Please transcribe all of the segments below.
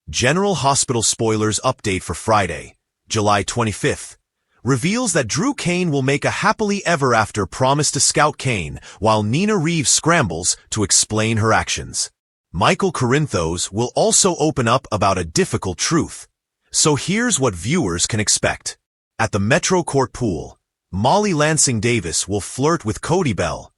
General Hospital spoilers update for Friday, July 25th, reveals that Drew Cain will make a happily ever after promise to Scout Cain while Nina Reeves scrambles to explain her actions. Michael Corinthos will also open up about a difficult truth. So here's what viewers can expect. At the Metro Court pool, Molly Lansing Davis will flirt with Cody Bell,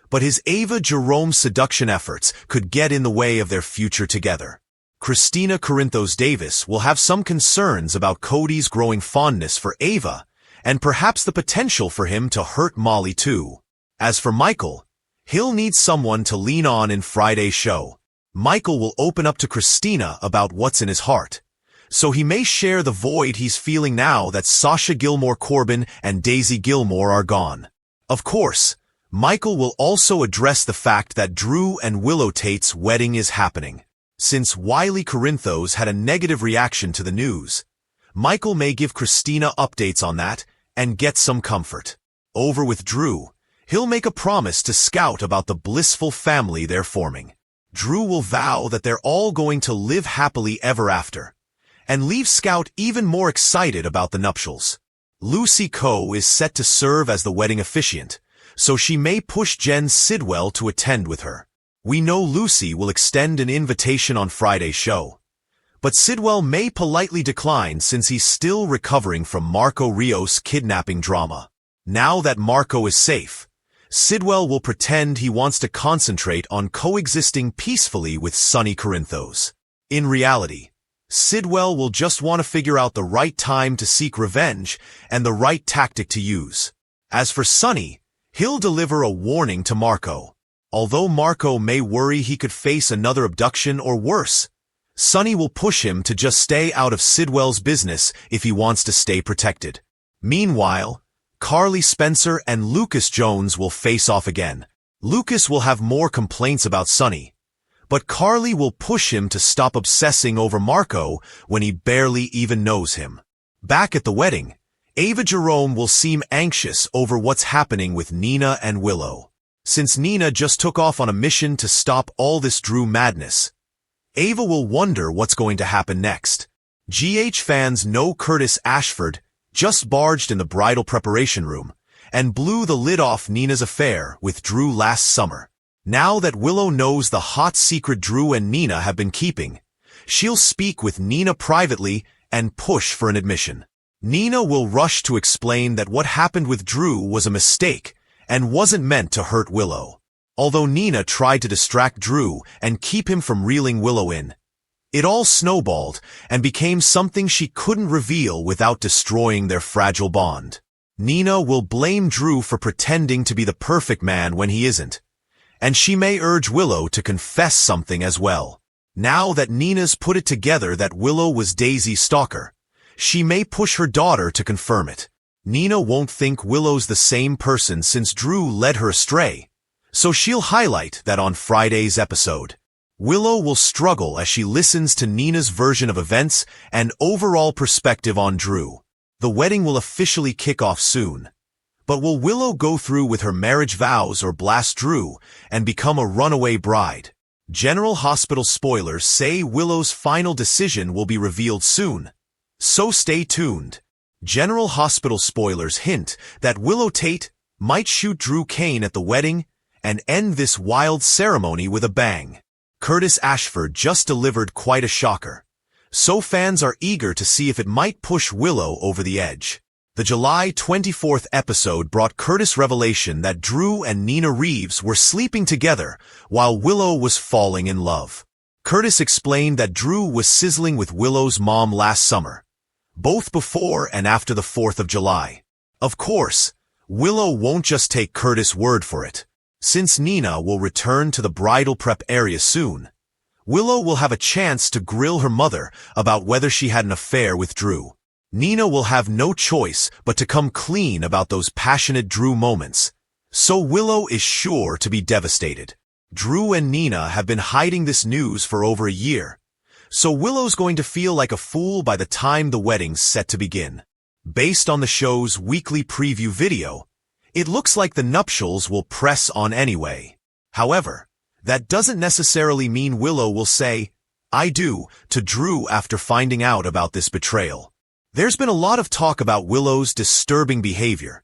but his Ava Jerome seduction efforts could get in the way of their future together. Christina Corinthos Davis will have some concerns about Cody's growing fondness for Ava, and perhaps the potential for him to hurt Molly too. As for Michael, he'll need someone to lean on in Friday's show. Michael will open up to Christina about what's in his heart, so he may share the void he's feeling now that Sasha Gilmore Corbin and Daisy Gilmore are gone. Of course, Michael will also address the fact that Drew and Willow Tate's wedding is happening. Since Wiley Corinthos had a negative reaction to the news, Michael may give Christina updates on that and get some comfort. Over with Drew, he'll make a promise to Scout about the blissful family they're forming. Drew will vow that they're all going to live happily ever after, and leave Scout even more excited about the nuptials. Lucy Coe is set to serve as the wedding officiant, so she may push Jen Sidwell to attend with her. We know Lucy will extend an invitation on Friday's show, but Sidwell may politely decline since he's still recovering from Marco Rios' kidnapping drama. Now that Marco is safe, Sidwell will pretend he wants to concentrate on coexisting peacefully with Sonny Corinthos. In reality, Sidwell will just want to figure out the right time to seek revenge and the right tactic to use. As for Sonny, he'll deliver a warning to Marco. Although Marco may worry he could face another abduction or worse, Sonny will push him to just stay out of Sidwell's business if he wants to stay protected. Meanwhile, Carly Spencer and Lucas Jones will face off again. Lucas will have more complaints about Sonny, but Carly will push him to stop obsessing over Marco when he barely even knows him. Back at the wedding, Ava Jerome will seem anxious over what's happening with Nina and Willow. Since Nina just took off on a mission to stop all this Drew madness, Ava will wonder what's going to happen next. GH fans know Curtis Ashford just barged in the bridal preparation room and blew the lid off Nina's affair with Drew last summer. Now that Willow knows the hot secret Drew and Nina have been keeping, she'll speak with Nina privately and push for an admission. Nina will rush to explain that what happened with Drew was a mistake and wasn't meant to hurt Willow. Although Nina tried to distract Drew and keep him from reeling Willow in, it all snowballed and became something she couldn't reveal without destroying their fragile bond. Nina will blame Drew for pretending to be the perfect man when he isn't, and she may urge Willow to confess something as well. Now that Nina's put it together that Willow was Daisy's stalker, she may push her daughter to confirm it. Nina won't think Willow's the same person since Drew led her astray, so she'll highlight that on Friday's episode. Willow will struggle as she listens to Nina's version of events and overall perspective on Drew. The wedding will officially kick off soon, but will Willow go through with her marriage vows or blast Drew and become a runaway bride? General Hospital spoilers say Willow's final decision will be revealed soon, so stay tuned. General Hospital spoilers hint that Willow Tate might shoot Drew Cain at the wedding and end this wild ceremony with a bang. Curtis Ashford just delivered quite a shocker, so fans are eager to see if it might push Willow over the edge. The July 24th episode brought Curtis' revelation that Drew and Nina Reeves were sleeping together while Willow was falling in love. Curtis explained that Drew was sizzling with Willow's mom last summer, both before and after the 4th of July. Of course, Willow won't just take Curtis' word for it. Since Nina will return to the bridal prep area soon, Willow will have a chance to grill her mother about whether she had an affair with Drew. Nina will have no choice but to come clean about those passionate Drew moments, so Willow is sure to be devastated. Drew and Nina have been hiding this news for over a year, so Willow's going to feel like a fool by the time the wedding's set to begin. Based on the show's weekly preview video, it looks like the nuptials will press on anyway. However, that doesn't necessarily mean Willow will say, I do, to Drew after finding out about this betrayal. There's been a lot of talk about Willow's disturbing behavior,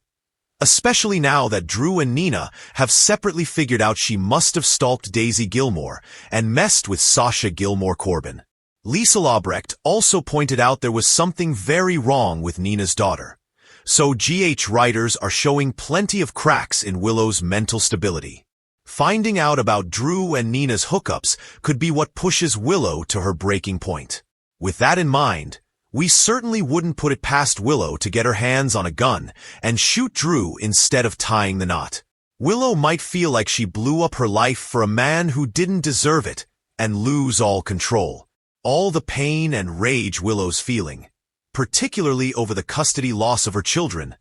especially now that Drew and Nina have separately figured out she must have stalked Daisy Gilmore and messed with Sasha Gilmore Corbin. Lisa Lobrecht also pointed out there was something very wrong with Nina's daughter. So GH writers are showing plenty of cracks in Willow's mental stability. Finding out about Drew and Nina's hookups could be what pushes Willow to her breaking point. With that in mind, we certainly wouldn't put it past Willow to get her hands on a gun and shoot Drew instead of tying the knot. Willow might feel like she blew up her life for a man who didn't deserve it and lose all control. All the pain and rage Willow's feeling, particularly over the custody loss of her children,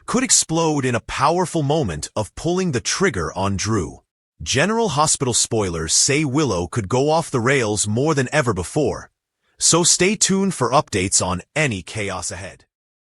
could explode in a powerful moment of pulling the trigger on Drew. General Hospital spoilers say Willow could go off the rails more than ever before, so stay tuned for updates on any chaos ahead.